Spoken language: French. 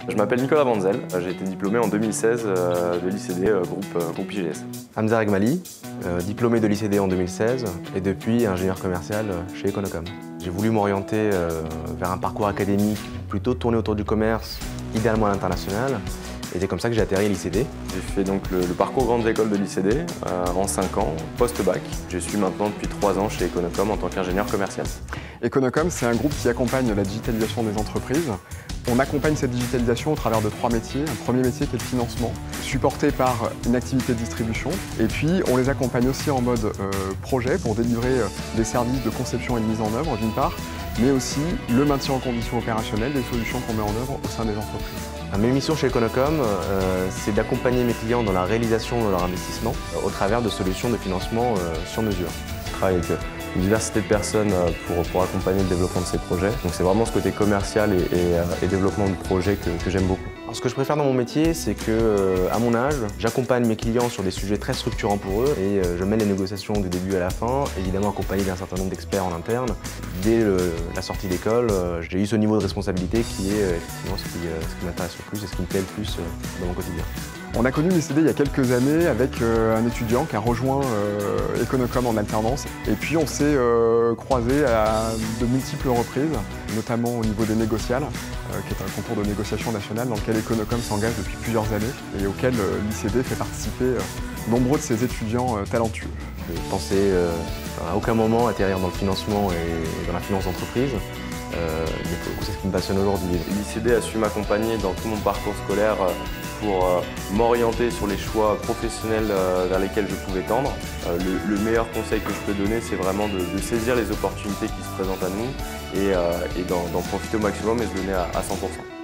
Je m'appelle Nicolas Banzel, j'ai été diplômé en 2016 de l'ICD groupe IGS. Hamza Regmali, diplômé de l'ICD en 2016 et depuis ingénieur commercial chez Econocom. J'ai voulu m'orienter vers un parcours académique plutôt tourné autour du commerce, idéalement à l'international. Et c'est comme ça que j'ai atterri à l'ICD. J'ai fait donc le parcours grandes écoles de l'ICD en 5 ans, post-bac. Je suis maintenant depuis 3 ans chez Econocom en tant qu'ingénieur commercial. Econocom, c'est un groupe qui accompagne la digitalisation des entreprises. On accompagne cette digitalisation au travers de 3 métiers. Un premier métier qui est le financement, supporté par une activité de distribution. Et puis, on les accompagne aussi en mode projet pour délivrer des services de conception et de mise en œuvre, d'une part, mais aussi le maintien en condition opérationnelle des solutions qu'on met en œuvre au sein des entreprises. Mes missions chez Econocom, c'est d'accompagner mes clients dans la réalisation de leur investissement au travers de solutions de financement sur mesure. Je travaille avec une diversité de personnes pour accompagner le développement de ces projets. Donc c'est vraiment ce côté commercial et développement de projets que j'aime beaucoup. Alors, ce que je préfère dans mon métier, c'est que, à mon âge, j'accompagne mes clients sur des sujets très structurants pour eux et je mène les négociations du début à la fin, évidemment accompagné d'un certain nombre d'experts en interne. Dès la sortie d'école, j'ai eu ce niveau de responsabilité qui est effectivement ce qui m'intéresse le plus et ce qui me plaît le plus dans mon quotidien. On a connu l'ICD il y a quelques années avec un étudiant qui a rejoint Econocom en alternance. Et puis on s'est croisés à de multiples reprises, notamment au niveau des négociales, qui est un concours de négociation nationale dans lequel Econocom s'engage depuis plusieurs années et auquel l'ICD fait participer nombreux de ses étudiants talentueux. Je pensais à aucun moment atterrir dans le financement et dans la finance d'entreprise. C'est ce qui me passionne aujourd'hui. L'ICD a su m'accompagner dans tout mon parcours scolaire pour m'orienter sur les choix professionnels vers lesquels je pouvais tendre. Le meilleur conseil que je peux donner, c'est vraiment de saisir les opportunités qui se présentent à nous et d'en profiter au maximum et se donner à 100%.